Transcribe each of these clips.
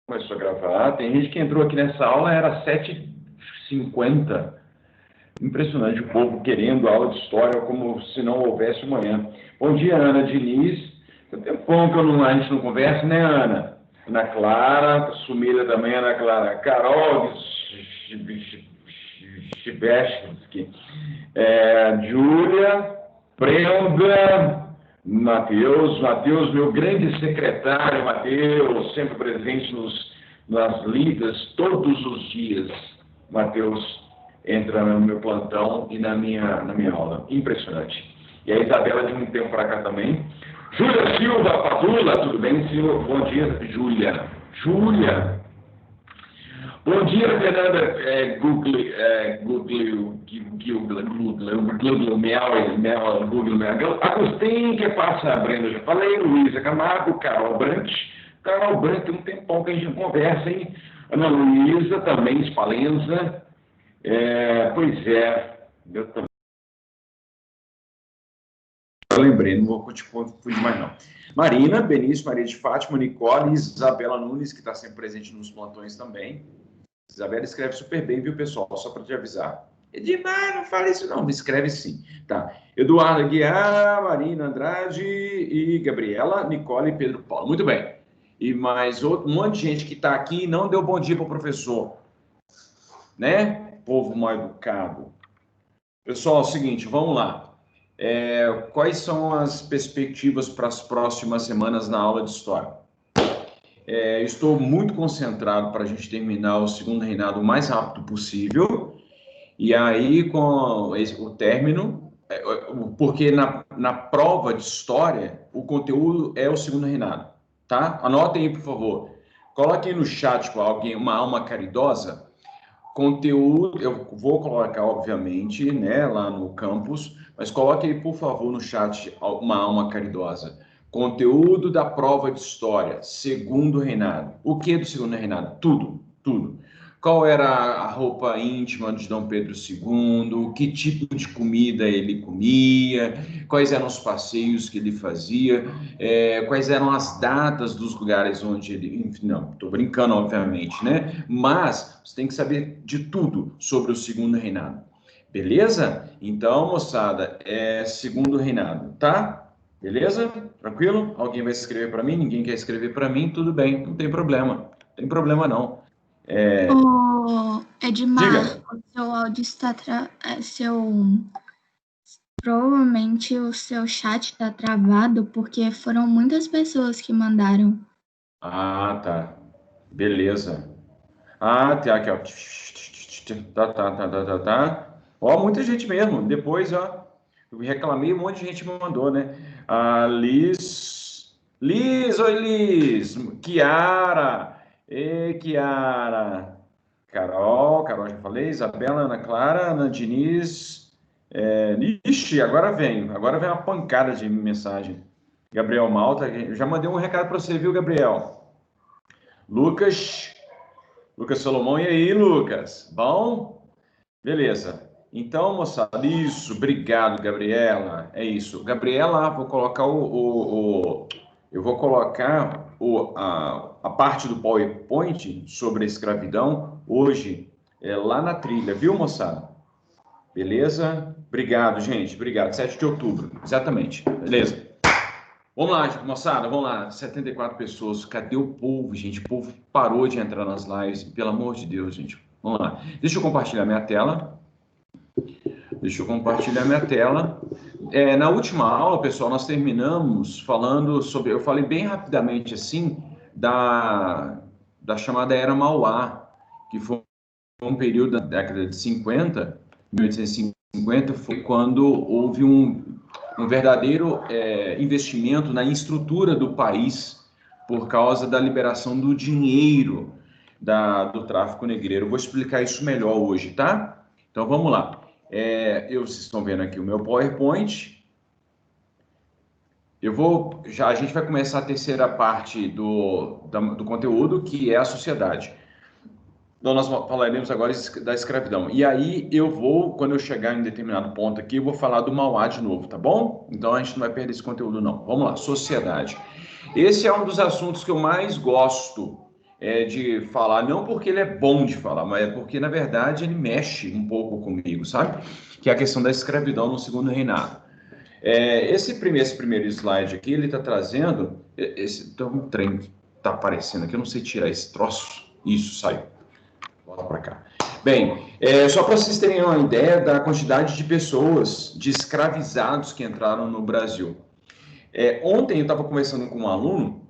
Começou a gravar. Tem gente que entrou aqui nessa aula, era 7h50. Impressionante, o povo querendo aula de história como se não houvesse amanhã. Bom dia, Ana Diniz. Tem tempão que a gente não conversa, né, Ana? Ana Clara, sumida também, Ana Clara. Carol Chibesky. Júlia, Brenda, Matheus, meu grande secretário, Matheus, sempre presente nas lidas, todos os dias. Matheus entra no meu plantão e na minha aula. Impressionante. E a Isabela de um tempo para cá também. Júlia Silva, Padula, tudo bem, Silva? Bom dia, Júlia. Júlia. Bom dia, Fernanda Agostinho, que passa, Brenda, já falei, Luísa Camargo, Carol Brant, tem um tempão que a gente não conversa, hein? Ana Luísa, também, Spalenza, pois é, eu também. Eu lembrei, não vou te fugir mais não. Marina, Benício, Maria de Fátima, Nicole, Isabela Nunes, que está sempre presente nos plantões também. Isabela escreve super bem, viu, pessoal? Só para te avisar. Edmar, não fala isso não, me escreve sim. Tá. Eduardo Aguiar, Marina Andrade e Gabriela, Nicole e Pedro Paulo. Muito bem. E mais um monte de gente que está aqui e não deu bom dia para o professor. Né? Povo mal educado. Pessoal, é o seguinte, vamos lá. Quais são as perspectivas para as próximas semanas na aula de História? Estou muito concentrado para a gente terminar o segundo reinado o mais rápido possível. E aí, com o término, porque na prova de História, o conteúdo é o segundo reinado, tá? Anotem aí, por favor. Coloquem no chat com alguém, uma alma caridosa. Conteúdo, eu vou colocar, obviamente, né, lá no campus, mas coloque aí, por favor, no chat uma alma caridosa. Conteúdo da prova de História, segundo reinado. O que do segundo reinado? Tudo, tudo. Qual era a roupa íntima de Dom Pedro II? Que tipo de comida ele comia? Quais eram os passeios que ele fazia? Quais eram as datas dos lugares onde ele... Enfim, não, estou brincando, obviamente, né? Mas você tem que saber de tudo sobre o segundo reinado. Beleza? Então, moçada, segundo reinado, tá? Beleza? Tranquilo? Alguém vai escrever para mim? Ninguém quer escrever para mim? Tudo bem, não tem problema. Não tem problema, não. Edmar, diga. o seu áudio está... Provavelmente o seu chat está travado, porque foram muitas pessoas que mandaram. Ah, tá. Beleza. Ah, tá aqui, ó. Tá. Ó, muita gente mesmo. Depois, ó, eu reclamei, um monte de gente me mandou, né? A Liz, oi Liz, Kiara, Kiara, Carol já falei, Isabela, Ana Clara, Ana Diniz, ixi, agora vem uma pancada de mensagem. Gabriel Malta, eu já mandei um recado para você, viu, Gabriel? Lucas Solomão, e aí, Lucas? Bom? Beleza. Então, moçada, isso, obrigado, Gabriela. É isso. Gabriela, vou colocar eu vou colocar a parte do PowerPoint sobre a escravidão hoje lá na trilha, viu, moçada? Beleza? Obrigado, gente. Obrigado. 7 de outubro, exatamente. Beleza. Vamos lá, moçada, vamos lá. 74 pessoas. Cadê o povo, gente? O povo parou de entrar nas lives. Pelo amor de Deus, gente. Vamos lá. Deixa eu compartilhar minha tela. Na última aula, pessoal, nós terminamos falando sobre... Eu falei bem rapidamente, assim, da chamada Era Mauá, que foi um período da década de 50, 1850, foi quando houve um verdadeiro investimento na estrutura do país por causa da liberação do dinheiro do tráfico negreiro. Eu vou explicar isso melhor hoje, tá? Então, vamos lá. Vocês estão vendo aqui o meu PowerPoint. A gente vai começar a terceira parte do conteúdo, que é a sociedade. Então, nós falaremos agora da escravidão. E aí, quando eu chegar em determinado ponto aqui, eu vou falar do Mauá de novo, tá bom? Então, a gente não vai perder esse conteúdo, não. Vamos lá, sociedade. Esse é um dos assuntos que eu mais gosto. de falar, não porque ele é bom de falar, mas é porque, na verdade, ele mexe um pouco comigo, sabe? Que é a questão da escravidão no Segundo Reinado. Esse primeiro slide aqui, ele está trazendo... Então, um trem está aparecendo aqui, eu não sei tirar esse troço. Isso, saiu. Volta para cá. Bem, só para vocês terem uma ideia da quantidade de pessoas, de escravizados que entraram no Brasil. Ontem eu estava conversando com um aluno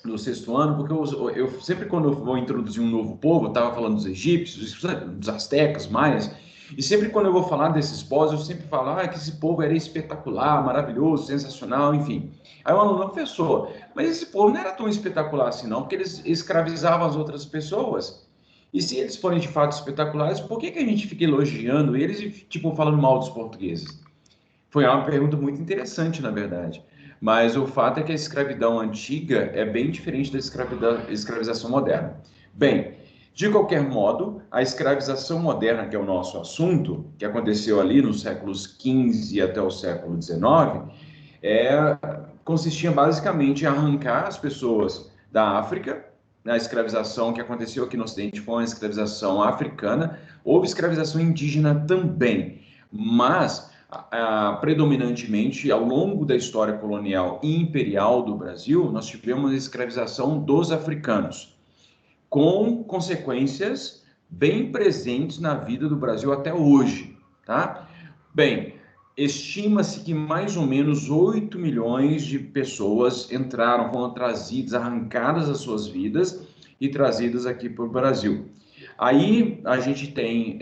do sexto ano, porque eu sempre, quando eu vou introduzir um novo povo, eu estava falando dos egípcios, dos astecas, maias, e sempre quando eu vou falar desses povos, eu sempre falo que esse povo era espetacular, maravilhoso, sensacional, enfim. Aí o aluno, professor, mas esse povo não era tão espetacular assim não, porque eles escravizavam as outras pessoas. E se eles forem de fato espetaculares, por que a gente fica elogiando eles e, tipo, falando mal dos portugueses? Foi uma pergunta muito interessante, na verdade. Mas o fato é que a escravidão antiga é bem diferente da escravização moderna. Bem, de qualquer modo, a escravização moderna, que é o nosso assunto, que aconteceu ali nos séculos XV até o século XIX, consistia basicamente em arrancar as pessoas da África. A escravização que aconteceu aqui no Ocidente foi uma escravização africana, houve escravização indígena também, mas predominantemente ao longo da história colonial e imperial do Brasil, nós tivemos a escravização dos africanos, com consequências bem presentes na vida do Brasil até hoje, tá? Bem, estima-se que mais ou menos 8 milhões de pessoas entraram, foram trazidas, arrancadas das suas vidas e trazidas aqui para o Brasil. Aí a gente tem,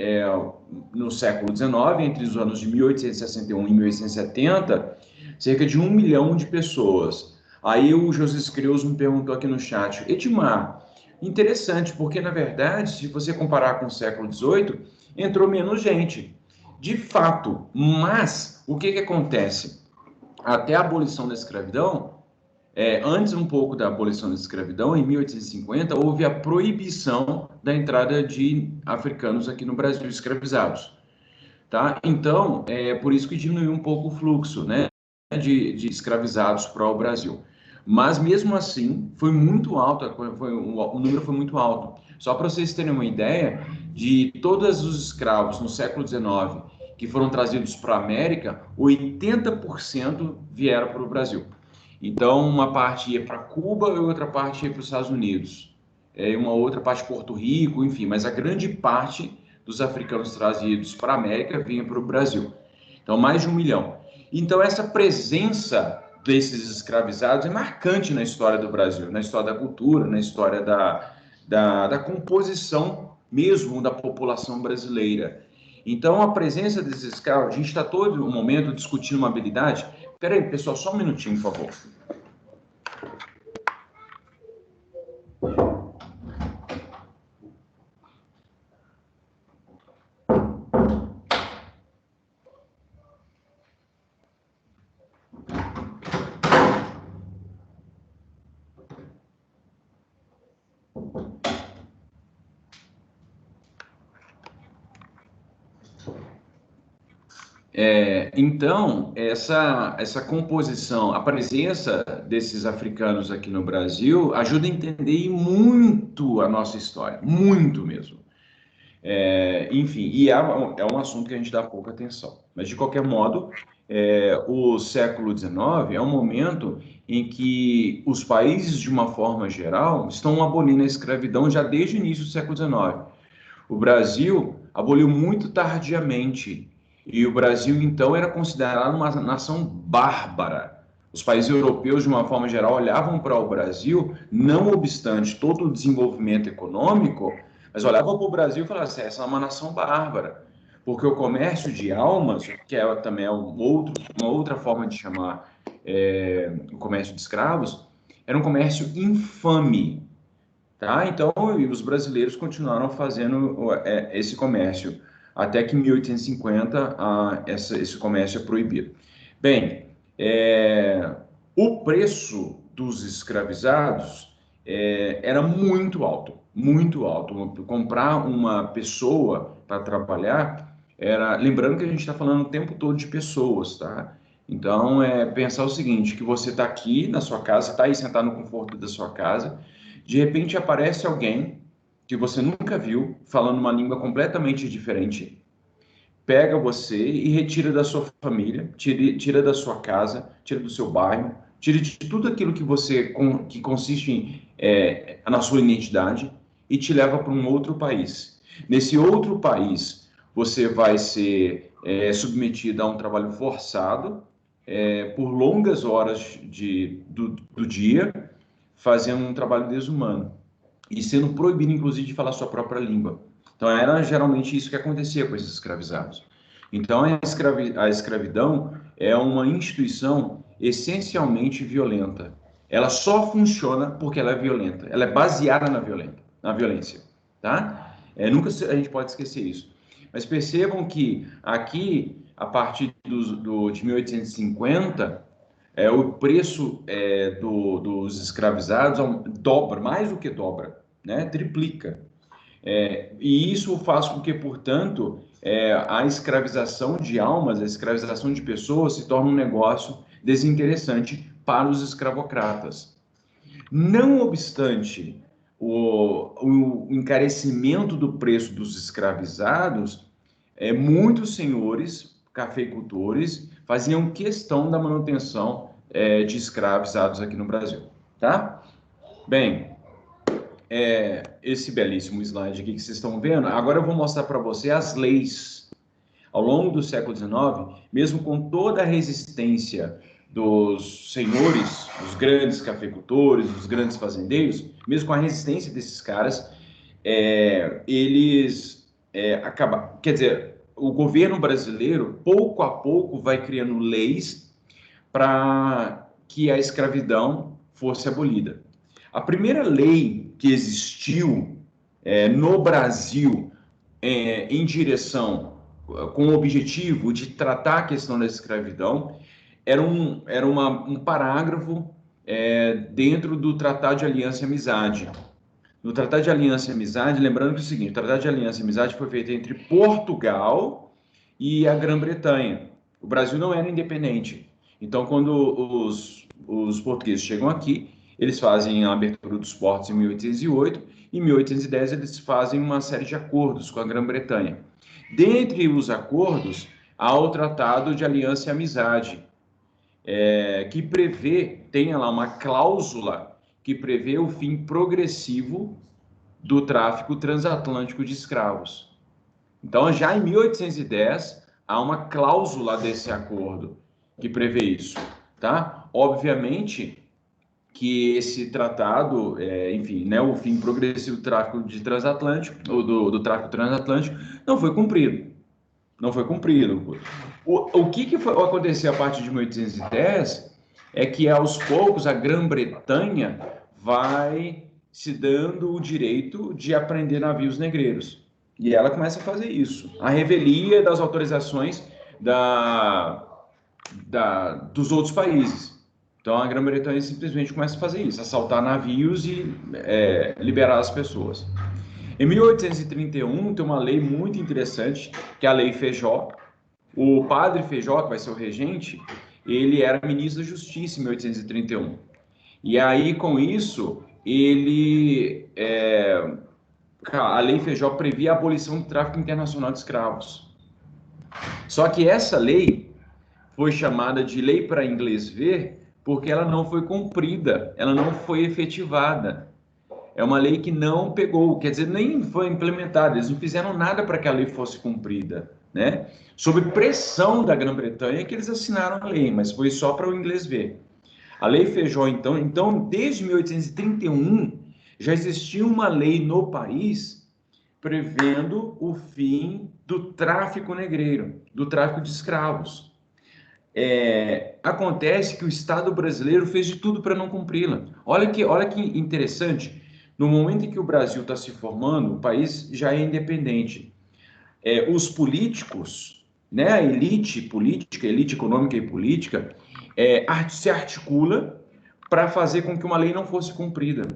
no século XIX, entre os anos de 1861 e 1870, cerca de 1 milhão de pessoas. Aí o José Creus me perguntou aqui no chat, Edmar, interessante, porque na verdade, se você comparar com o século XVIII, entrou menos gente. De fato, mas o que acontece? Até a abolição da escravidão, antes um pouco da abolição da escravidão, em 1850, houve a proibição da entrada de africanos aqui no Brasil, escravizados. Tá? Então, por isso que diminuiu um pouco o fluxo, né, de escravizados para o Brasil. Mas, mesmo assim, foi muito alto, o número foi muito alto. Só para vocês terem uma ideia, de todos os escravos no século XIX que foram trazidos para a América, 80% vieram para o Brasil. Então, uma parte ia para Cuba e outra parte ia para os Estados Unidos. Uma outra parte Porto Rico, enfim, mas a grande parte dos africanos trazidos para a América vinha para o Brasil. Então, mais de 1 milhão. Então, essa presença desses escravizados é marcante na história do Brasil, na história da cultura, na história da composição mesmo da população brasileira. Então, a presença desses escravos, a gente está todo momento discutindo uma habilidade. Espera aí, pessoal, só um minutinho, por favor. Então, essa composição, a presença desses africanos aqui no Brasil ajuda a entender muito a nossa história, muito mesmo. Enfim, e é um assunto que a gente dá pouca atenção. Mas, de qualquer modo, o século XIX é um momento em que os países, de uma forma geral, estão abolindo a escravidão já desde o início do século XIX. O Brasil aboliu muito tardiamente, e o Brasil, então, era considerado uma nação bárbara. Os países europeus, de uma forma geral, olhavam para o Brasil, não obstante todo o desenvolvimento econômico, mas olhavam para o Brasil e falavam assim, essa é uma nação bárbara, porque o comércio de almas, que também é uma outra forma de chamar o comércio de escravos, era um comércio infame. Tá? Então, os brasileiros continuaram fazendo esse comércio, até que em 1850 esse comércio é proibido. Bem, o preço dos escravizados era muito alto, muito alto. Comprar uma pessoa para trabalhar lembrando que a gente está falando o tempo todo de pessoas, tá? Então, pensar o seguinte, que você está aqui na sua casa, está aí sentado no conforto da sua casa, De repente aparece alguém que você nunca viu, falando uma língua completamente diferente, pega você e retira da sua família, tira da sua casa, tira do seu bairro, tira de tudo aquilo que que consiste na sua identidade e te leva para um outro país. Nesse outro país, você vai ser submetido a um trabalho forçado por longas horas do dia, fazendo um trabalho desumano e sendo proibido, inclusive, de falar sua própria língua. Então, era geralmente isso que acontecia com esses escravizados. Então, a escravidão é uma instituição essencialmente violenta. Ela só funciona porque ela é violenta. Ela é baseada na violência, tá? Nunca a gente pode esquecer isso. Mas percebam que aqui, a partir de 1850, o preço dos escravizados dobra, mais do que dobra, né? Triplica. E isso faz com que, portanto, a escravização de almas, a escravização de pessoas se torne um negócio desinteressante para os escravocratas. Não obstante o encarecimento do preço dos escravizados, muitos senhores cafeicultores faziam questão da manutenção de escravizados aqui no Brasil, tá? Bem, esse belíssimo slide aqui que vocês estão vendo, agora eu vou mostrar para você as leis. Ao longo do século XIX, mesmo com toda a resistência dos senhores, dos grandes cafeicultores, dos grandes fazendeiros, mesmo com a resistência desses caras, eles acabam, quer dizer, o governo brasileiro, pouco a pouco, vai criando leis para que a escravidão fosse abolida. A primeira lei que existiu no Brasil em direção, com o objetivo de tratar a questão da escravidão, era um parágrafo dentro do Tratado de Aliança e Amizade. No Tratado de Aliança e Amizade, lembrando que é o seguinte, o Tratado de Aliança e Amizade foi feito entre Portugal e a Grã-Bretanha. O Brasil não era independente. Então, quando os portugueses chegam aqui, eles fazem a abertura dos portos em 1808, e em 1810 eles fazem uma série de acordos com a Grã-Bretanha. Dentre os acordos, há o Tratado de Aliança e Amizade, que tem lá uma cláusula que prevê o fim progressivo do tráfico transatlântico de escravos. Então, já em 1810, há uma cláusula desse acordo que prevê isso, tá? Obviamente que esse tratado, enfim, né, o fim progressivo do tráfico do tráfico transatlântico, não foi cumprido. Não foi cumprido. O que aconteceu a partir de 1810 é que, aos poucos, a Grã-Bretanha vai se dando o direito de apreender navios negreiros. E ela começa a fazer isso. A revelia das autorizações dos outros países. Então, a Grã-Bretanha simplesmente começa a fazer isso, assaltar navios e liberar as pessoas. Em 1831, tem uma lei muito interessante, que é a Lei Feijó. O padre Feijó, que vai ser o regente, ele era ministro da Justiça em 1831. E aí, com isso, a Lei Feijó previa a abolição do tráfico internacional de escravos. Só que essa lei foi chamada de Lei para Inglês Ver, porque ela não foi cumprida, ela não foi efetivada. É uma lei que não pegou, quer dizer, nem foi implementada, eles não fizeram nada para que a lei fosse cumprida, né? Sob pressão da Grã-Bretanha que eles assinaram a lei, mas foi só para o inglês ver. A Lei Feijó, então, desde 1831, já existia uma lei no país prevendo o fim do tráfico negreiro, do tráfico de escravos. Acontece que o Estado brasileiro fez de tudo para não cumpri-la. Olha que interessante. No momento em que o Brasil está se formando, o país já é independente. Os políticos, né, a elite política, a elite econômica e política, se articula para fazer com que uma lei não fosse cumprida,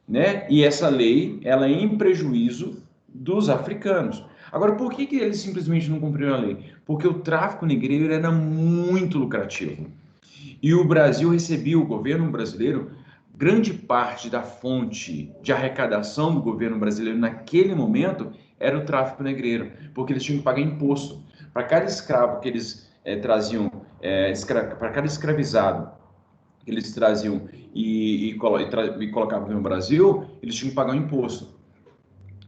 né? E essa lei, ela é em prejuízo dos africanos. Agora, por que eles simplesmente não cumpriram a lei? Porque o tráfico negreiro era muito lucrativo. E o governo brasileiro, grande parte da fonte de arrecadação do governo brasileiro naquele momento era o tráfico negreiro, porque eles tinham que pagar imposto. Para cada escravo que eles traziam, para cada escravizado que eles traziam e colocavam no Brasil, eles tinham que pagar um imposto.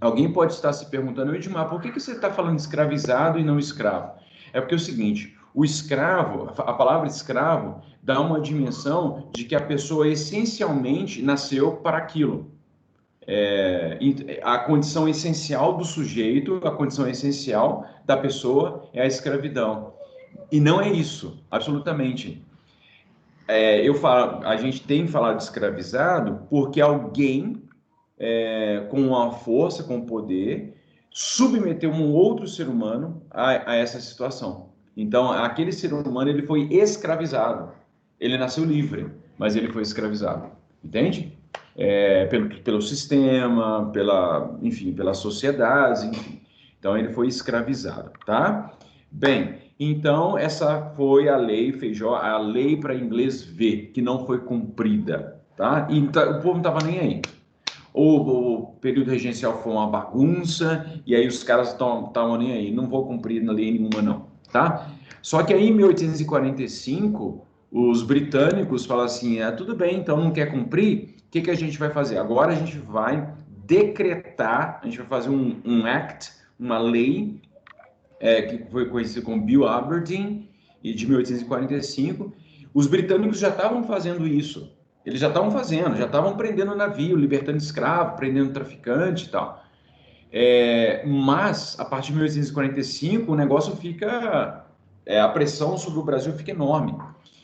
Alguém pode estar se perguntando, Edmar, por que você está falando escravizado e não escravo? É porque é o seguinte, o escravo, a palavra escravo, dá uma dimensão de que a pessoa essencialmente nasceu para aquilo. A condição essencial do sujeito, a condição essencial da pessoa é a escravidão. E não é isso, absolutamente. A gente tem falado de escravizado porque alguém com a força, com o poder, submeteu um outro ser humano a essa situação. Então, aquele ser humano ele foi escravizado. Ele nasceu livre, mas ele foi escravizado. Entende? Pelo sistema, enfim, pela sociedade, enfim. Então, ele foi escravizado, tá? Bem, então, essa foi a lei Feijó, a lei para inglês ver, que não foi cumprida, tá? E o povo não estava nem aí. O período regencial foi uma bagunça, e aí os caras estavam nem aí, não vou cumprir na lei nenhuma não, tá? Só que aí em 1845, os britânicos falam assim, tudo bem, então não quer cumprir, o que a gente vai fazer? Agora a gente vai decretar, a gente vai fazer um act, uma lei, que foi conhecido como Bill Aberdeen, de 1845. Os britânicos já estavam fazendo isso. Eles já estavam prendendo navio, libertando escravo, prendendo traficante e tal. Mas, a partir de 1845, o negócio fica... a pressão sobre o Brasil fica enorme.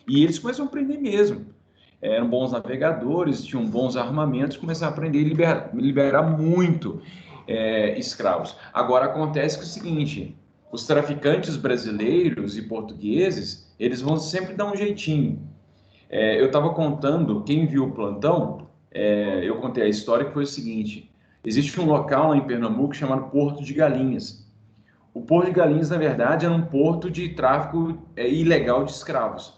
E eles começam a prender mesmo. Eram bons navegadores, tinham bons armamentos, começaram a prender e liberar muito escravos. Agora, acontece que é o seguinte... Os traficantes brasileiros e portugueses, eles vão sempre dar um jeitinho. Eu estava contando, quem viu o plantão, eu contei a história que foi o seguinte, existe um local lá em Pernambuco chamado Porto de Galinhas. O Porto de Galinhas, na verdade, era um porto de tráfico ilegal de escravos,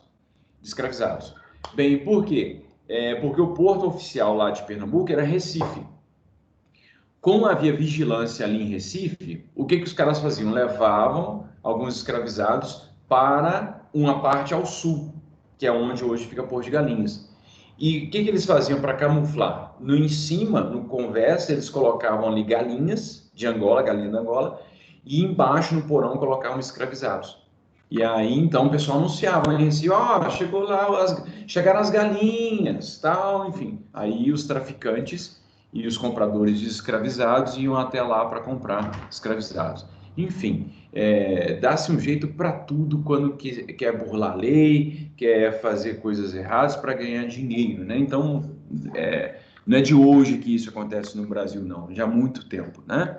de escravizados. Bem, por quê? Porque o porto oficial lá de Pernambuco era Recife. Como havia vigilância ali em Recife, o que os caras faziam? Levavam alguns escravizados para uma parte ao sul, que é onde hoje fica Porto de Galinhas. E o que eles faziam para camuflar? Em cima, no convés, eles colocavam ali galinhas de Angola, galinha da Angola, e embaixo no porão colocavam escravizados. E aí, então, o pessoal anunciava em Recife, chegou lá, chegaram as galinhas, tal, enfim. Aí os traficantes e os compradores de escravizados iam até lá para comprar escravizados. Enfim, dá-se um jeito para tudo quando quer burlar a lei, quer fazer coisas erradas para ganhar dinheiro, né? Então, não é de hoje que isso acontece no Brasil, não, já há muito tempo, né?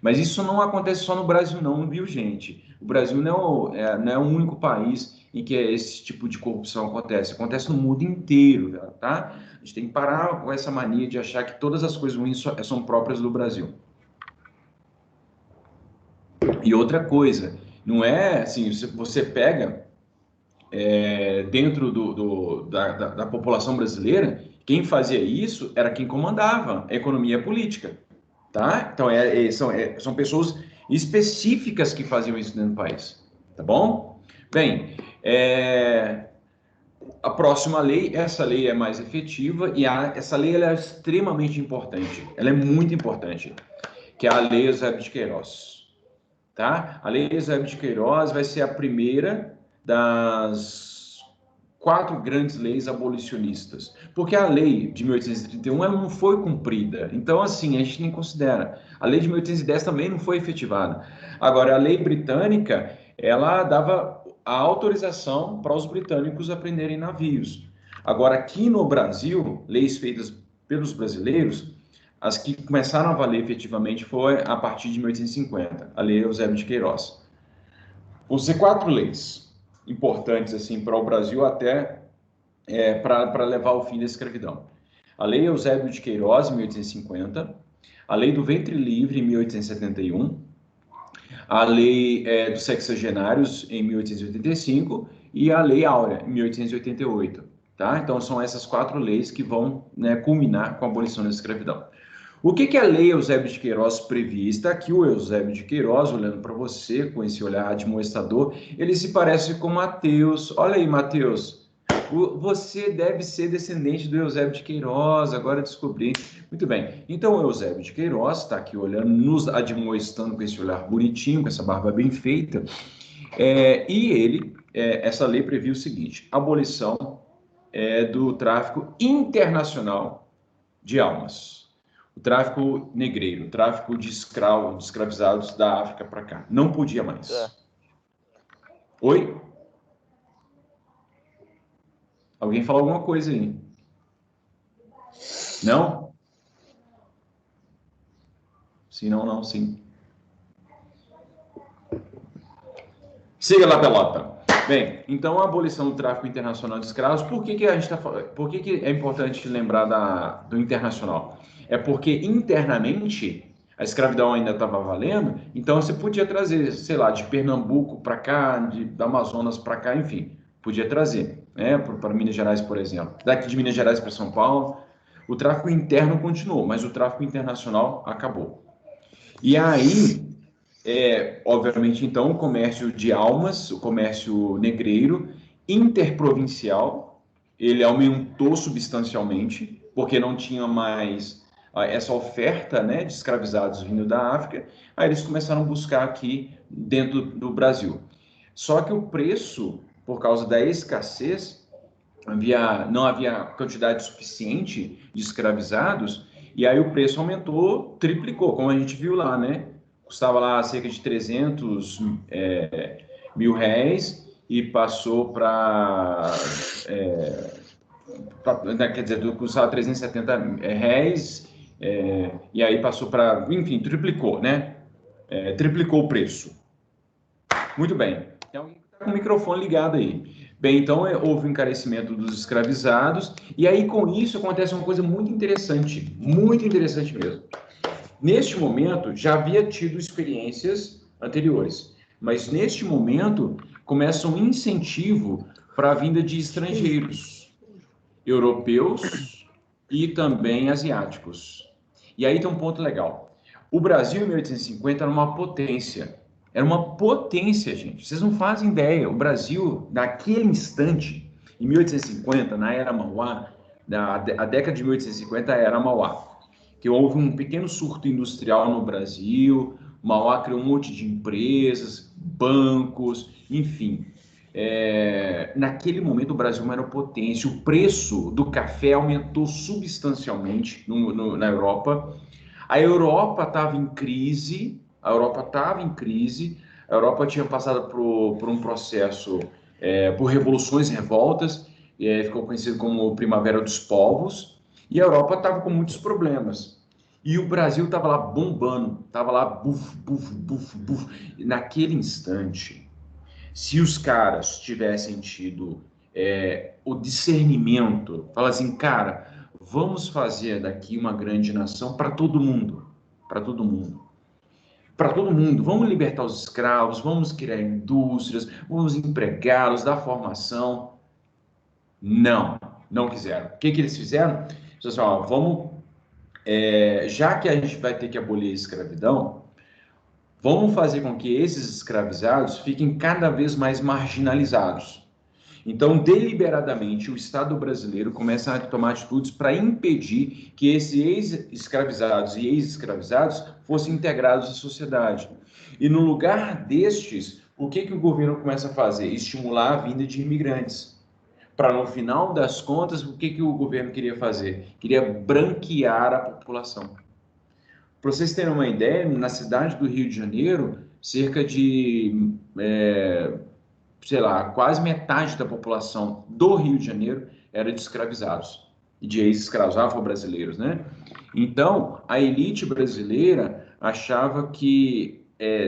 Mas isso não acontece só no Brasil, não, viu, gente? O Brasil não é o único país em que esse tipo de corrupção acontece. Acontece no mundo inteiro, tá? A gente tem que parar com essa mania de achar que todas as coisas ruins são próprias do Brasil. E outra coisa, não é assim, você pega dentro da população brasileira, quem fazia isso era quem comandava a economia política, tá? Então, são pessoas específicas que faziam isso dentro do país, tá bom? Bem, a próxima lei, essa lei é mais efetiva e essa lei ela é extremamente importante, ela é muito importante, que é a Lei Eusébio de Queiroz, tá? A Lei Eusébio de Queiroz vai ser a primeira das 4 grandes leis abolicionistas, porque a lei de 1831 ela não foi cumprida, então assim, a gente nem considera. A lei de 1810 também não foi efetivada. Agora, a lei britânica, ela dava a autorização para os britânicos apreenderem navios. Agora, aqui no Brasil, leis feitas pelos brasileiros, as que começaram a valer efetivamente foi a partir de 1850, a Lei Eusébio de Queiroz. Vão ser 4 leis importantes assim para o Brasil até para levar ao fim da escravidão. A Lei Eusébio de Queiroz, em 1850, a Lei do Ventre Livre, em 1871, a Lei dos Sexagenários, em 1885, e a Lei Áurea, em 1888. tá? Então, são essas 4 leis que vão, né, culminar com a abolição da escravidão. O que que a lei Eusébio de Queiroz previa? Está aqui o Eusébio de Queiroz, olhando para você com esse olhar admoestador, ele se parece com Mateus. Olha aí, Mateus, você deve ser descendente do Eusébio de Queiroz, agora descobri. Muito bem, então o Eusébio de Queiroz está aqui olhando, nos admoestando com esse olhar bonitinho, com essa barba bem feita, e ele, essa lei previa o seguinte: abolição do tráfico internacional de almas. O tráfico negreiro, o tráfico de escravizados da África para cá. Não podia mais. Oi? Alguém falou alguma coisa aí? Não? Sim, não, não, sim. Siga lá, pelota. Bem, então a abolição do tráfico internacional de escravos, por que a gente por que é importante lembrar do internacional? É porque internamente a escravidão ainda estava valendo, então você podia trazer, sei lá, de Pernambuco para cá, do Amazonas para cá, enfim, podia trazer, né, para Minas Gerais, por exemplo. Daqui de Minas Gerais para São Paulo, o tráfico interno continuou, mas o tráfico internacional acabou. E aí, obviamente, então, o comércio de almas, o comércio negreiro, interprovincial, ele aumentou substancialmente, porque não tinha mais essa oferta, né, de escravizados vindo da África, aí eles começaram a buscar aqui dentro do Brasil. Só que o preço, por causa da escassez, não havia quantidade suficiente de escravizados, e aí o preço aumentou, triplicou, como a gente viu lá, né? Custava lá cerca de 300 mil réis e passou para... quer dizer, custava 370 réis, e aí passou para... Enfim, triplicou, né? Triplicou o preço. Muito bem. Tem alguém que está com o microfone ligado aí. Bem, então houve um encarecimento dos escravizados, e aí com isso acontece uma coisa muito interessante mesmo. Neste momento, já havia tido experiências anteriores, mas neste momento começa um incentivo para a vinda de estrangeiros, europeus e também asiáticos. E aí tem um ponto legal. O Brasil, em 1850, era uma potência. Era uma potência, gente. Vocês não fazem ideia. O Brasil, naquele instante, em 1850, na Era Mauá, a década de 1850 era Mauá, que houve um pequeno surto industrial no Brasil, Mauá criou um monte de empresas, bancos, enfim. Naquele momento o Brasil era uma potência, o preço do café aumentou substancialmente na Europa. A Europa estava em crise, a Europa tinha passado por um processo, por revoluções e revoltas, ficou conhecido como Primavera dos Povos, e a Europa estava com muitos problemas. E o Brasil estava lá bombando, estava lá buf, buf, buf, buf. E naquele instante, se os caras tivessem tido o discernimento, fala assim, cara, vamos fazer daqui uma grande nação para todo mundo, para todo mundo, para todo mundo. Vamos libertar os escravos, vamos criar indústrias, vamos empregá-los, dar formação. Não, não quiseram. O que eles fizeram? Eles falaram, vamos, já que a gente vai ter que abolir a escravidão, vamos fazer com que esses escravizados fiquem cada vez mais marginalizados. Então, deliberadamente, o Estado brasileiro começa a tomar atitudes para impedir que esses ex-escravizados e ex-escravizados fossem integrados à sociedade. E no lugar destes, o que o governo começa a fazer? Estimular a vinda de imigrantes. Para, no final das contas, o que o governo queria fazer? Queria branquear a população. Para vocês terem uma ideia, na cidade do Rio de Janeiro, cerca de... sei lá, quase metade da população do Rio de Janeiro era de escravizados, e de ex-escravos afro-brasileiros, né? Então, a elite brasileira achava que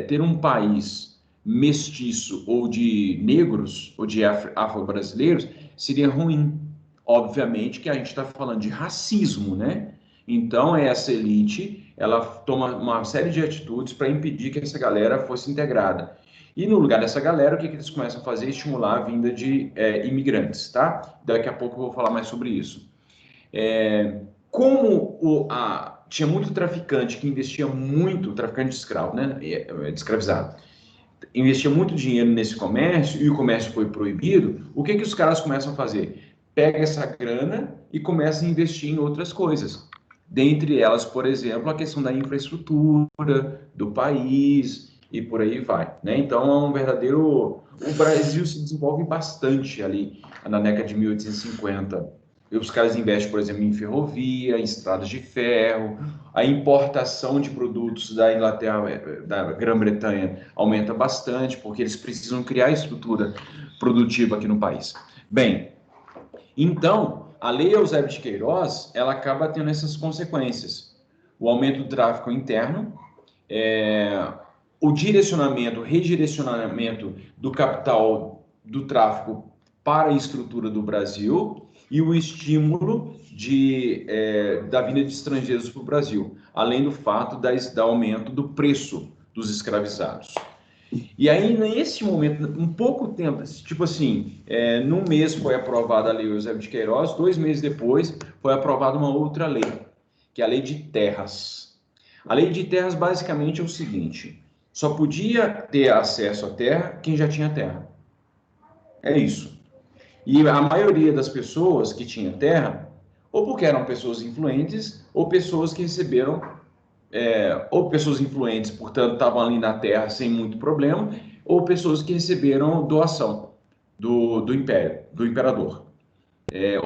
ter um país mestiço ou de negros, ou de afro-brasileiros, seria ruim. Obviamente que a gente está falando de racismo, né? Então, essa elite, ela toma uma série de atitudes para impedir que essa galera fosse integrada. E no lugar dessa galera, o que eles começam a fazer? Estimular a vinda de imigrantes, tá? Daqui a pouco eu vou falar mais sobre isso. Tinha muito traficante que investia muito, traficante de escravo, né? De escravizado, investia muito dinheiro nesse comércio e o comércio foi proibido, o que os caras começam a fazer? Pega essa grana e começa a investir em outras coisas. Dentre elas, por exemplo, a questão da infraestrutura do país e por aí vai, né? Então, é um verdadeiro... O Brasil se desenvolve bastante ali na década de 1850. E os caras investem, por exemplo, em ferrovia, em estradas de ferro, a importação de produtos da Inglaterra, da Grã-Bretanha, aumenta bastante, porque eles precisam criar estrutura produtiva aqui no país. Bem, então, a Lei Eusébio de Queiroz, ela acaba tendo essas consequências. O aumento do tráfico interno, o redirecionamento do capital do tráfico para a estrutura do Brasil e o estímulo da vinda de estrangeiros para o Brasil, além do fato do aumento do preço dos escravizados. E aí, nesse momento, um pouco tempo, tipo assim, num mês foi aprovada a Lei Eusébio de Queiroz, 2 meses depois foi aprovada uma outra lei, que é a Lei de Terras. A Lei de Terras, basicamente, é o seguinte: só podia ter acesso à terra quem já tinha terra. É isso. E a maioria das pessoas que tinha terra, ou porque eram pessoas influentes, ou pessoas que receberam, ou pessoas influentes, portanto, estavam ali na terra sem muito problema, ou pessoas que receberam doação do império, do imperador,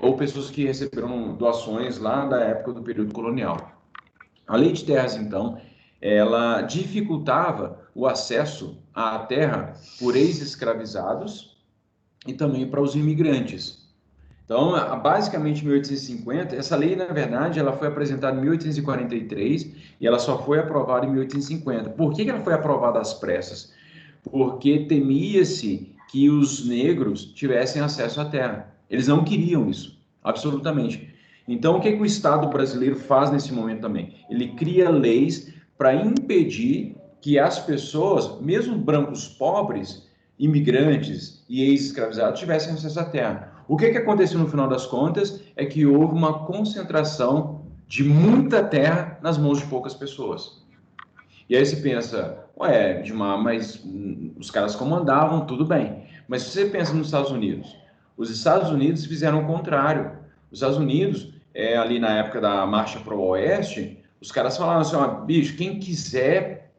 ou pessoas que receberam doações lá da época do período colonial. A Lei de Terras, então, ela dificultava o acesso à terra por ex-escravizados e também para os imigrantes. Então, basicamente, em 1850, essa lei, na verdade, ela foi apresentada em 1843 e ela só foi aprovada em 1850. Por que ela foi aprovada às pressas? Porque temia-se que os negros tivessem acesso à terra. Eles não queriam isso, absolutamente. Então, o que o Estado brasileiro faz nesse momento também? Ele cria leis para impedir que as pessoas, mesmo brancos pobres, imigrantes e ex-escravizados, tivessem acesso à terra. O que aconteceu no final das contas é que houve uma concentração de muita terra nas mãos de poucas pessoas. E aí você pensa, mas os caras comandavam, tudo bem. Mas se você pensa nos Estados Unidos, os Estados Unidos fizeram o contrário. Os Estados Unidos, ali na época da Marcha para o Oeste, os caras falaram assim, bicho, quem quiser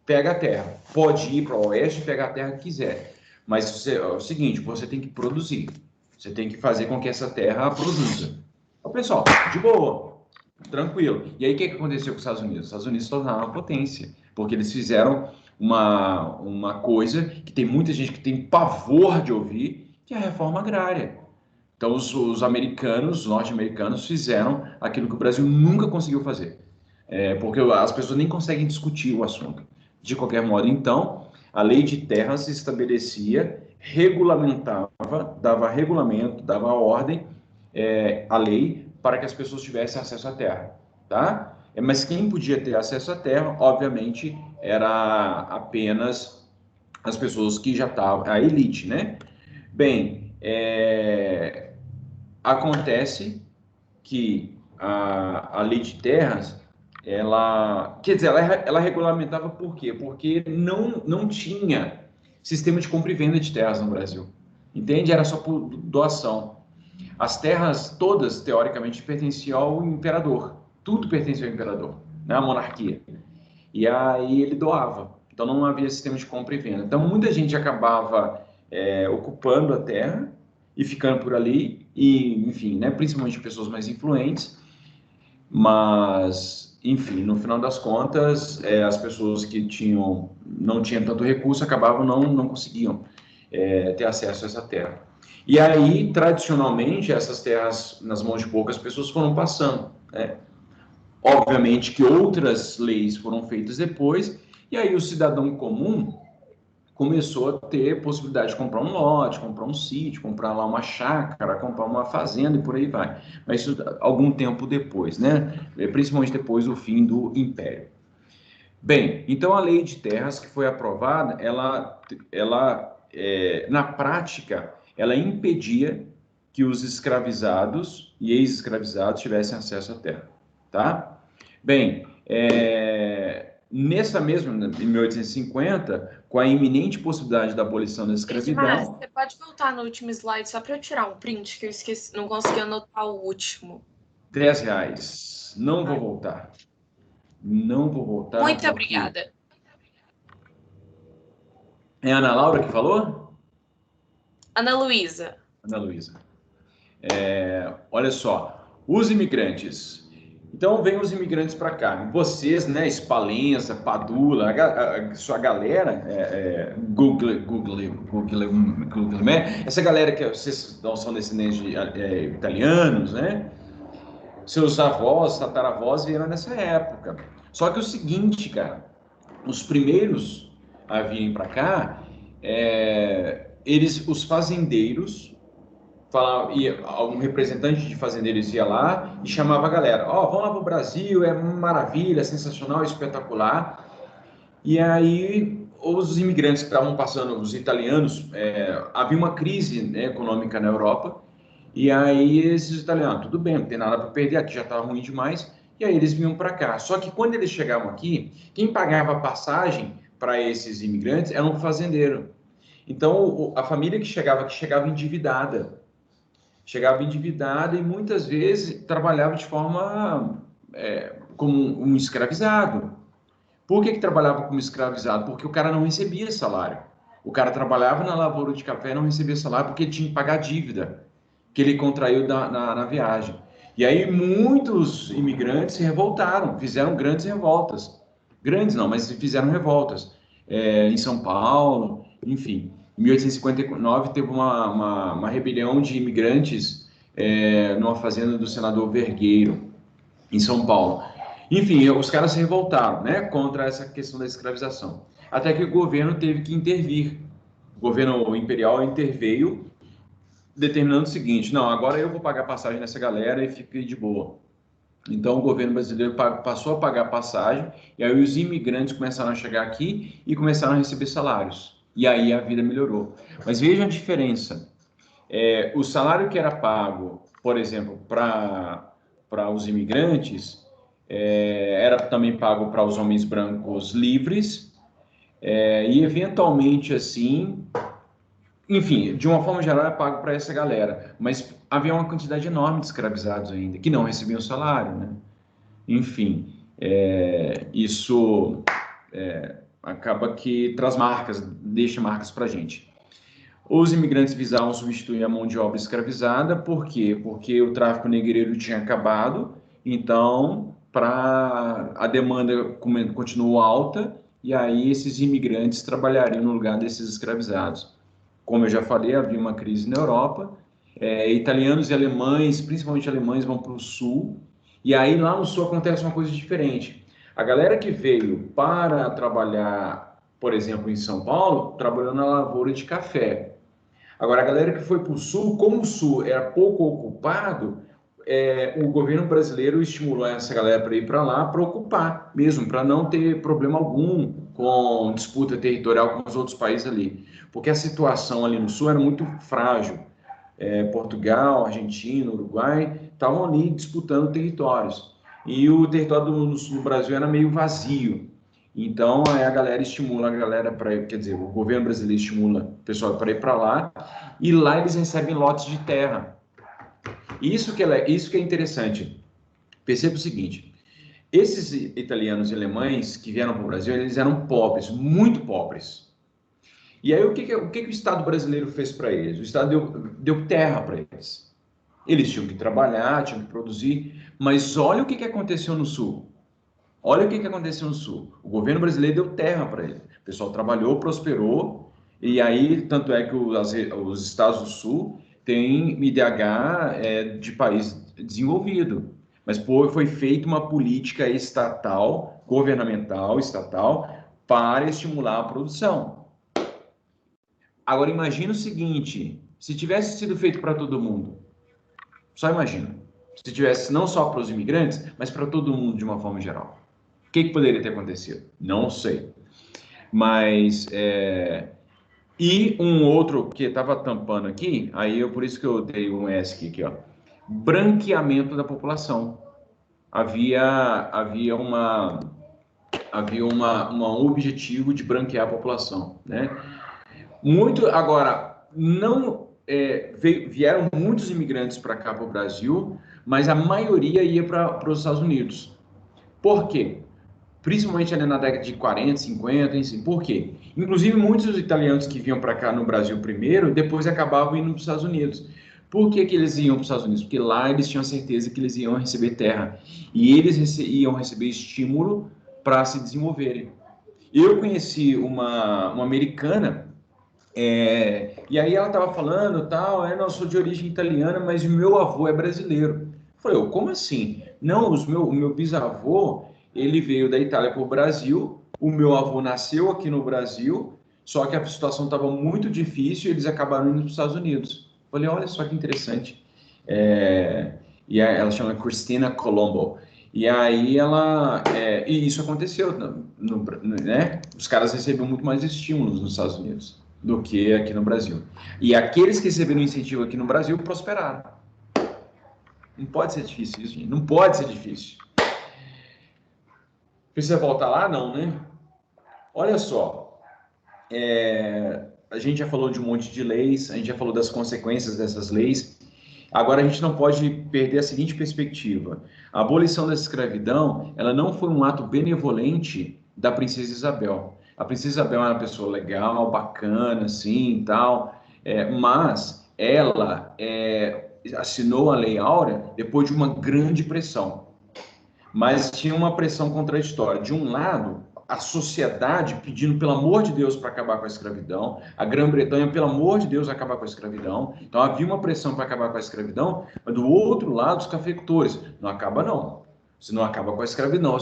pega a terra. Pode ir para o Oeste e pegar a terra que quiser. Mas é o seguinte, você tem que produzir. Você tem que fazer com que essa terra produza. Então, pessoal, de boa, tranquilo. E aí, o que aconteceu com os Estados Unidos? Os Estados Unidos se tornaram uma potência, porque eles fizeram uma coisa que tem muita gente que tem pavor de ouvir, que é a reforma agrária. Então, os americanos, os norte-americanos, fizeram aquilo que o Brasil nunca conseguiu fazer, porque as pessoas nem conseguem discutir o assunto. De qualquer modo, então, a lei de terras se estabelecia, regulamentava, dava regulamento, dava ordem, a lei para que as pessoas tivessem acesso à terra, tá? Mas quem podia ter acesso à terra, obviamente, era apenas as pessoas que já estavam, a elite, né? Bem, acontece que a lei de terras, ela regulamentava por quê? Porque não tinha sistema de compra e venda de terras no Brasil, entende? Era só por doação. As terras todas, teoricamente, pertenciam ao imperador. Tudo pertencia ao imperador, né? A monarquia. E aí ele doava. Então não havia sistema de compra e venda. Então muita gente acabava ocupando a terra e ficando por ali, e enfim, né? Principalmente pessoas mais influentes. Mas, enfim, no final das contas, as pessoas que não tinham tanto recurso acabavam não conseguiam ter acesso a essa terra. E aí, tradicionalmente, essas terras nas mãos de poucas pessoas foram passando, né? Obviamente que outras leis foram feitas depois, e aí o cidadão comum começou a ter possibilidade de comprar um lote, comprar um sítio, comprar lá uma chácara, comprar uma fazenda e por aí vai. Mas isso algum tempo depois, né? Principalmente depois do fim do Império. Bem, então a lei de terras que foi aprovada, na prática, ela impedia que os escravizados e ex-escravizados tivessem acesso à terra, tá? Bem, nessa mesma, em 1850, com a iminente possibilidade da abolição da Edmar, escravidão... você pode voltar no último slide só para eu tirar um print, que eu esqueci, não consegui anotar o último. R$10. Não vou voltar. Não vou voltar. Muito porque... obrigada. É a Ana Laura que falou? Ana Luísa. Ana Luísa. Olha só, os imigrantes. Então, vem os imigrantes para cá. Vocês, né, Spalenza, Padula, a sua galera, Google, né? Essa galera que vocês não são descendentes de italianos, né? Seus avós, tataravós vieram nessa época. Só que o seguinte, cara, os primeiros a virem para cá, os fazendeiros, um representante de fazendeiros ia lá e chamava a galera, vamos lá para o Brasil, é maravilha, sensacional, espetacular. E aí os imigrantes que estavam passando, os italianos, havia uma crise, né, econômica na Europa, e aí esses italianos, tudo bem, não tem nada para perder, aqui já está ruim demais, e aí eles vinham para cá. Só que quando eles chegavam aqui, quem pagava a passagem para esses imigrantes era um fazendeiro. Então a família que chegava endividada. Chegava endividada e muitas vezes trabalhava de forma como um escravizado. Por que trabalhava como escravizado? Porque o cara não recebia salário. O cara trabalhava na lavoura de café e não recebia salário porque tinha que pagar a dívida que ele contraiu na viagem. E aí muitos imigrantes se revoltaram, fizeram grandes revoltas. Grandes não, mas fizeram revoltas. Em São Paulo, enfim. Em 1859 teve uma rebelião de imigrantes numa fazenda do senador Vergueiro, em São Paulo. Enfim, os caras se revoltaram, né, contra essa questão da escravização. Até que o governo teve que intervir. O governo imperial interveio, determinando o seguinte: não, agora eu vou pagar passagem nessa galera e fique de boa. Então o governo brasileiro passou a pagar passagem, e aí os imigrantes começaram a chegar aqui e começaram a receber salários. E aí a vida melhorou. Mas veja a diferença. O salário que era pago, por exemplo, para os imigrantes, era também pago para os homens brancos livres, e eventualmente assim, enfim, de uma forma geral é pago para essa galera, mas havia uma quantidade enorme de escravizados ainda, que não recebiam salário, né? Enfim, isso acaba que traz marcas, deixa marcas para a gente. Os imigrantes visavam substituir a mão de obra escravizada, por quê? Porque o tráfico negreiro tinha acabado, então a demanda continuou alta, e aí esses imigrantes trabalhariam no lugar desses escravizados. Como eu já falei, havia uma crise na Europa, italianos e alemães, principalmente alemães, vão para o sul, e aí lá no sul acontece uma coisa diferente. A galera que veio para trabalhar, por exemplo, em São Paulo, trabalhou na lavoura de café. Agora, a galera que foi para o sul, como o sul era pouco ocupado, o governo brasileiro estimulou essa galera para ir para lá para ocupar mesmo, para não ter problema algum com disputa territorial com os outros países ali. Porque a situação ali no sul era muito frágil. Portugal, Argentina, Uruguai estavam ali disputando territórios. E o território do sul do Brasil era meio vazio. Então, a galera estimula a galera para, quer dizer, o governo brasileiro estimula o pessoal para ir para lá, e lá eles recebem lotes de terra. Isso que é interessante. Perceba o seguinte: esses italianos e alemães que vieram para o Brasil, eles eram pobres, muito pobres. E aí, o que o Estado brasileiro fez para eles? O Estado deu terra para eles. Eles tinham que trabalhar, tinham que produzir, mas olha o que aconteceu no Sul. Olha o que aconteceu no Sul. O governo brasileiro deu terra para ele. O pessoal trabalhou, prosperou, e aí, tanto é que os estados do Sul têm IDH de país desenvolvido. Mas foi feita uma política estatal, governamental, estatal, para estimular a produção. Agora, imagina o seguinte: se tivesse sido feito para todo mundo, só imagina, se tivesse não só para os imigrantes, mas para todo mundo de uma forma geral. O que poderia ter acontecido? Não sei. Mas, e um outro que estava tampando aqui, por isso que eu dei um ESC aqui, ó. Branqueamento da população. Havia um objetivo de branquear a população, né? Agora, não vieram muitos imigrantes para cá, para o Brasil, mas a maioria ia para os Estados Unidos. Por quê? Principalmente ali na década de 40, 50, enfim. Por quê? Inclusive, muitos dos italianos que vinham para cá no Brasil primeiro, depois acabavam indo para os Estados Unidos. Por que eles iam para os Estados Unidos? Porque lá eles tinham certeza que eles iam receber terra. E eles iam receber estímulo para se desenvolverem. Eu conheci uma americana, e aí ela estava falando, tal, eu sou de origem italiana, mas o meu avô é brasileiro. Eu falei, como assim? Não, o meu bisavô, ele veio da Itália para o Brasil, o meu avô nasceu aqui no Brasil, só que a situação estava muito difícil e eles acabaram indo para os Estados Unidos. Eu falei, olha só que interessante. E ela chama Cristina Colombo. E aí e isso aconteceu, né? Os caras receberam muito mais estímulos nos Estados Unidos do que aqui no Brasil. E aqueles que receberam incentivo aqui no Brasil prosperaram. Não pode ser difícil isso, gente. Não pode ser difícil. Precisa voltar lá? Não, né? Olha só. A gente já falou de um monte de leis, a gente já falou das consequências dessas leis. Agora, a gente não pode perder a seguinte perspectiva. A abolição da escravidão, ela não foi um ato benevolente da princesa Isabel. A princesa Isabel é uma pessoa legal, bacana, assim, e tal, mas ela assinou a Lei Áurea depois de uma grande pressão. Mas tinha uma pressão contraditória. De um lado, a sociedade pedindo, pelo amor de Deus, para acabar com a escravidão, a Grã-Bretanha, pelo amor de Deus, acabar com a escravidão. Então, havia uma pressão para acabar com a escravidão, mas do outro lado, os cafeicultores. Não acaba, não. Você não acaba com a escravidão,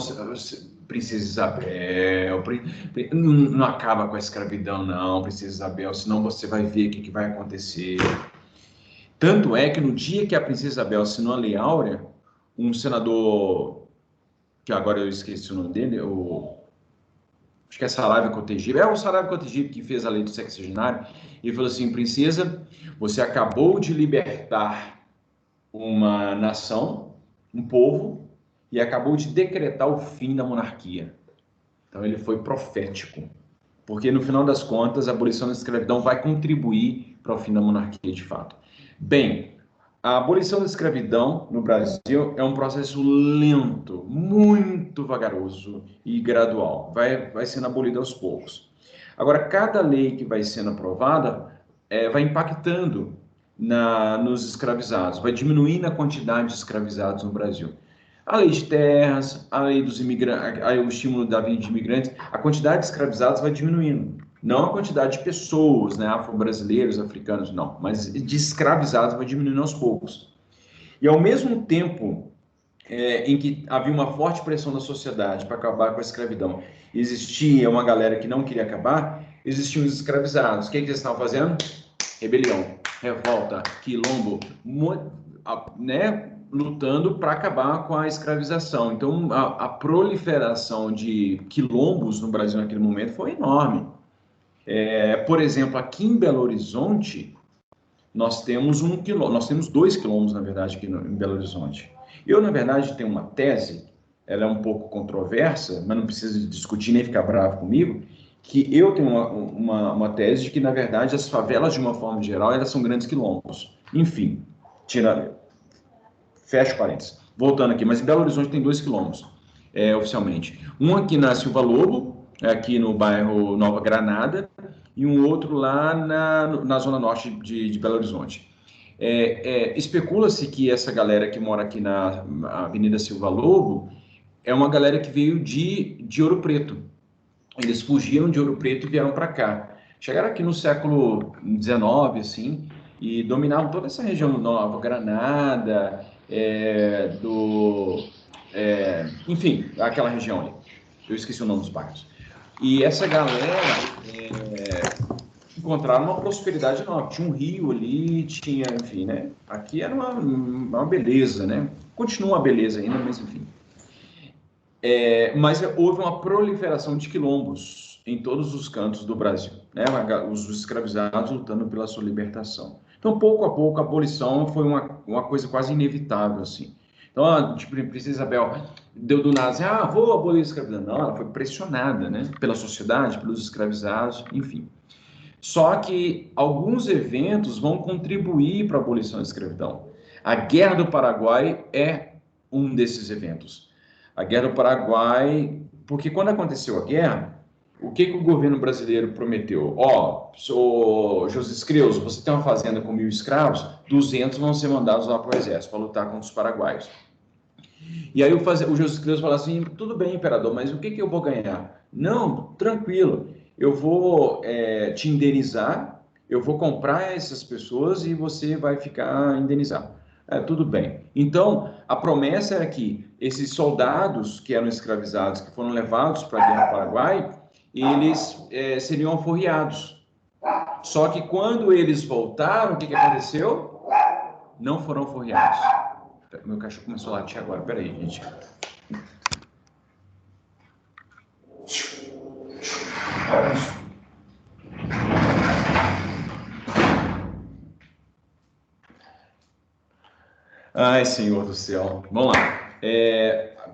princesa Isabel. Não acaba com a escravidão, não, princesa Isabel, senão você vai ver o que vai acontecer. Tanto é que no dia que a princesa Isabel assinou a Lei Áurea, um senador, que agora eu esqueci o nome dele, acho que é Saraiva Cotegipe, o Saraiva Cotegipe que fez a lei do sexagenário, e falou assim, princesa, você acabou de libertar uma nação, um povo, e acabou de decretar o fim da monarquia. Então ele foi profético, porque no final das contas a abolição da escravidão vai contribuir para o fim da monarquia de fato. Bem, a abolição da escravidão no Brasil é um processo lento, muito vagaroso e gradual. Vai sendo abolido aos poucos. Agora, cada lei que vai sendo aprovada vai impactando nos escravizados, vai diminuindo a quantidade de escravizados no Brasil. A lei de terras, a lei dos imigrantes, o estímulo da vida de imigrantes, a quantidade de escravizados vai diminuindo. Não a quantidade de pessoas, né, afro-brasileiros, africanos, não, mas de escravizados vai diminuindo aos poucos. E ao mesmo tempo em que havia uma forte pressão da sociedade para acabar com a escravidão, existia uma galera que não queria acabar, existiam os escravizados. O que eles estavam fazendo? Rebelião, revolta, quilombo, né, lutando para acabar com a escravização. Então, a proliferação de quilombos no Brasil naquele momento foi enorme. Por exemplo, aqui em Belo Horizonte, nós temos 2 quilombos, na verdade, aqui em Belo Horizonte. Eu, na verdade, tenho uma tese, ela é um pouco controversa, mas não precisa discutir nem ficar bravo comigo, que eu tenho uma tese de que, na verdade, as favelas, de uma forma geral, elas são grandes quilombos. Enfim, fecho parênteses. Voltando aqui, mas em Belo Horizonte tem 2 quilombos, oficialmente. Um aqui na Silva Lobo, aqui no bairro Nova Granada, e um outro lá na zona norte de Belo Horizonte. Especula-se que essa galera que mora aqui na Avenida Silva Lobo é uma galera que veio de Ouro Preto. Eles fugiram de Ouro Preto e vieram para cá. Chegaram aqui no século XIX, assim, e dominavam toda essa região Nova Granada, enfim, aquela região ali. Eu esqueci o nome dos bairros. E essa galera encontraram uma prosperidade enorme. Tinha um rio ali, tinha, enfim, né? Aqui era uma beleza, né? Continua uma beleza ainda, mas enfim. Mas houve uma proliferação de quilombos em todos os cantos do Brasil, né? Os escravizados lutando pela sua libertação. Então, pouco a pouco, a abolição foi uma coisa quase inevitável, assim. Então, a Princesa Isabel deu do nada assim, vou abolir a escravidão. Não, ela foi pressionada, né? Pela sociedade, pelos escravizados, enfim. Só que alguns eventos vão contribuir para a abolição da escravidão. A Guerra do Paraguai é um desses eventos. A Guerra do Paraguai, porque quando aconteceu a guerra, o que o governo brasileiro prometeu? Sou José Escrivá, você tem uma fazenda com 1.000 escravos, 200 vão ser mandados lá para o exército para lutar contra os paraguaios. E aí o José Escrivá falou assim, tudo bem, imperador, mas o que eu vou ganhar? Não, tranquilo, eu vou te indenizar, eu vou comprar essas pessoas e você vai ficar indenizado. Tudo bem. Então, a promessa era que esses soldados que eram escravizados, que foram levados para a Guerra do Paraguai, eles seriam alforriados. Só que quando eles voltaram, o que aconteceu? Não foram alforriados. Meu cachorro começou a latir agora. Peraí, gente. Ai, Senhor do céu. Vamos lá.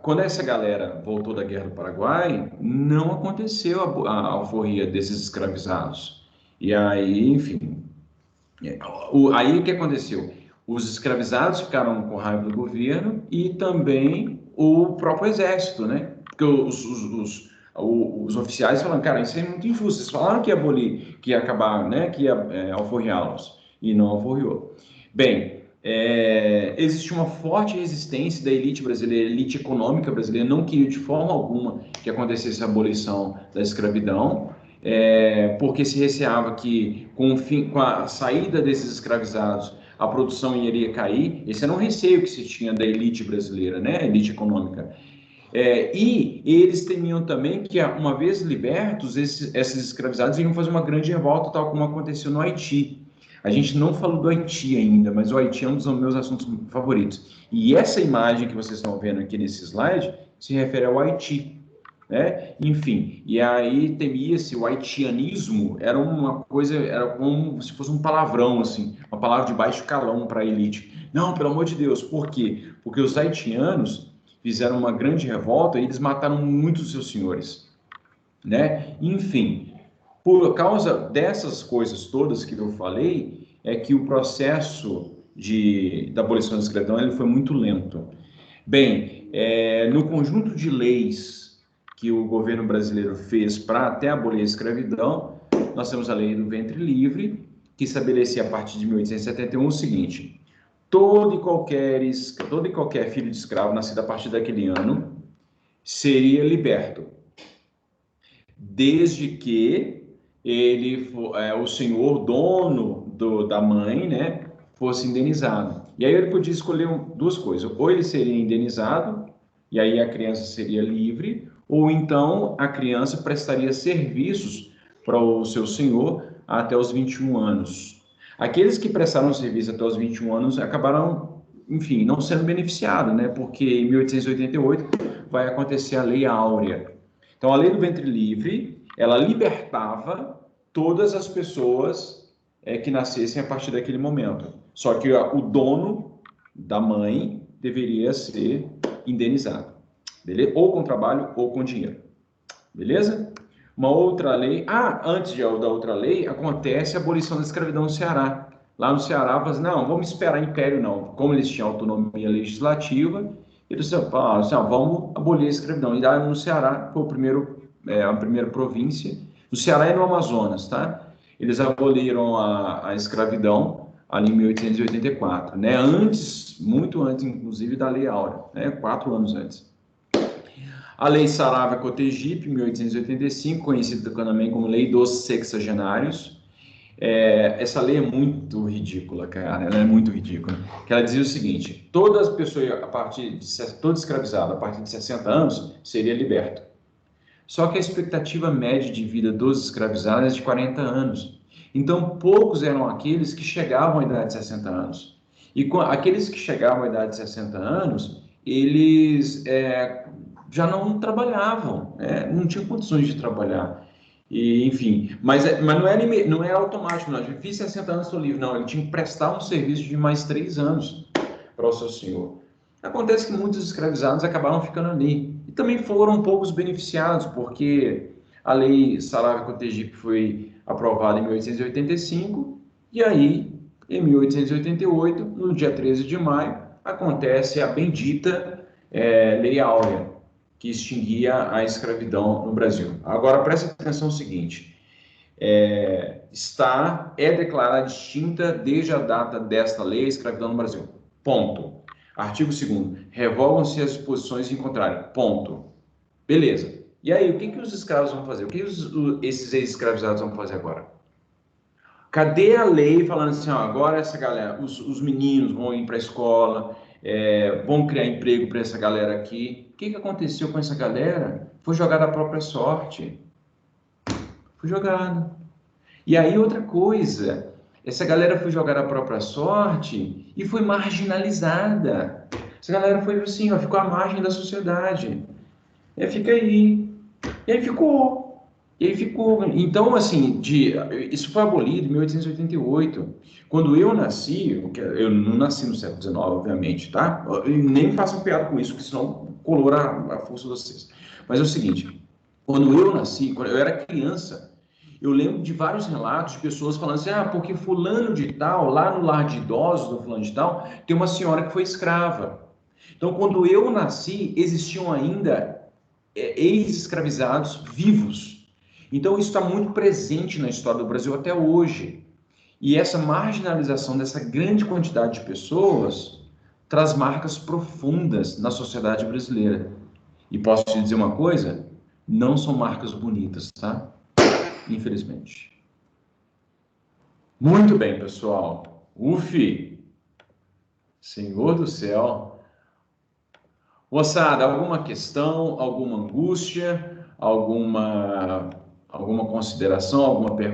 Quando essa galera voltou da Guerra do Paraguai, não aconteceu a alforria desses escravizados. E aí, enfim... Aí o que aconteceu? Os escravizados ficaram com raiva do governo e também o próprio exército, né? Porque os oficiais falaram, cara, isso é muito injusto. Vocês falaram que ia abolir, que ia acabar, né? Que ia alforriá-los. E não alforriou. Bem, existe uma forte resistência da elite brasileira, a elite econômica brasileira não queria de forma alguma que acontecesse a abolição da escravidão, porque se receava que com a saída desses escravizados a produção iria cair. Esse era um receio que se tinha da elite brasileira, né, a elite econômica. E eles temiam também que, uma vez libertos, esses escravizados iam fazer uma grande revolta, tal como aconteceu no Haiti. A gente não falou do Haiti ainda, mas o Haiti é um dos meus assuntos favoritos. E essa imagem que vocês estão vendo aqui nesse slide se refere ao Haiti, né? Enfim, e aí temia-se, o haitianismo era uma coisa, era como se fosse um palavrão, assim, uma palavra de baixo calão para a elite. Não, pelo amor de Deus, por quê? Porque os haitianos fizeram uma grande revolta e eles mataram muitos seus senhores, né? Enfim, por causa dessas coisas todas que eu falei, é que o processo da abolição da escravidão ele foi muito lento. Bem, no conjunto de leis que o governo brasileiro fez para até abolir a escravidão, nós temos a lei do ventre livre, que estabelecia a partir de 1871 o seguinte: todo e qualquer filho de escravo nascido a partir daquele ano seria liberto, desde que o senhor dono da mãe, né, fosse indenizado. E aí ele podia escolher duas coisas: ou ele seria indenizado, e aí a criança seria livre, ou então a criança prestaria serviços para o seu senhor até os 21 anos. Aqueles que prestaram serviço até os 21 anos acabaram, enfim, não sendo beneficiados, né? Porque em 1888 vai acontecer a Lei Áurea. Então, a Lei do Ventre Livre, ela libertava todas as pessoas que nascessem a partir daquele momento. Só que o dono da mãe deveria ser indenizado, beleza? Ou com trabalho ou com dinheiro, beleza? Uma outra lei, antes da outra lei, acontece a abolição da escravidão no Ceará. Lá no Ceará, não, vamos esperar império não. Como eles tinham autonomia legislativa, eles falaram assim, vamos abolir a escravidão. E aí no Ceará foi a primeira província. No Ceará e no Amazonas, tá? Eles aboliram a escravidão ali em 1884, né? Muito antes, inclusive, da Lei Áurea, né? 4 anos antes. A Lei Saravia-Cotegipe, 1885, conhecida também como Lei dos Sexagenários. Essa lei é muito ridícula, cara, ela é muito ridícula. Que ela dizia o seguinte: todas as pessoas, todo escravizado a partir de 60 anos seria liberto. Só que a expectativa média de vida dos escravizados é de 40 anos. Então, poucos eram aqueles que chegavam à idade de 60 anos. E aqueles que chegavam à idade de 60 anos, eles já não trabalhavam, né? Não tinham condições de trabalhar. E, enfim, mas não é automático, não. Eu fiz 60 anos, estou livre. Não, ele tinha que prestar um serviço de mais 3 anos para o seu senhor. Acontece que muitos escravizados acabaram ficando ali. E também foram poucos beneficiados, porque a lei Sarava-Cotegipe foi aprovada em 1885, e aí, em 1888, no dia 13 de maio, acontece a bendita Lei Áurea, que extinguia a escravidão no Brasil. Agora, preste atenção no seguinte, é declarada extinta desde a data desta lei a escravidão no Brasil. Ponto. Artigo 2º. Revogam-se as disposições em contrário. Ponto. Beleza. E aí, o que os escravos vão fazer? O que esses ex-escravizados vão fazer agora? Cadê a lei falando assim, ó, agora essa galera, os meninos vão ir para a escola, vão criar emprego para essa galera aqui. O que aconteceu com essa galera? Foi jogada a própria sorte. Foi jogada. E aí, outra coisa, essa galera foi jogada a própria sorte e foi marginalizada. Essa galera foi assim, ó, ficou à margem da sociedade. Fica aí. E aí ficou. Então, assim, isso foi abolido em 1888. Quando eu nasci, eu não nasci no século XIX, obviamente, tá? E nem façam piada com isso, porque senão colora a força de vocês. Mas é o seguinte, quando eu nasci, quando eu era criança, eu lembro de vários relatos de pessoas falando assim, porque fulano de tal, lá no lar de idosos do fulano de tal, tem uma senhora que foi escrava. Então, quando eu nasci, existiam ainda ex-escravizados vivos. Então, isso está muito presente na história do Brasil até hoje. E essa marginalização dessa grande quantidade de pessoas traz marcas profundas na sociedade brasileira. E posso te dizer uma coisa? Não são marcas bonitas, tá? Infelizmente. Muito bem, pessoal. Senhor do céu. Moçada, alguma questão, alguma angústia, alguma consideração, alguma pergunta?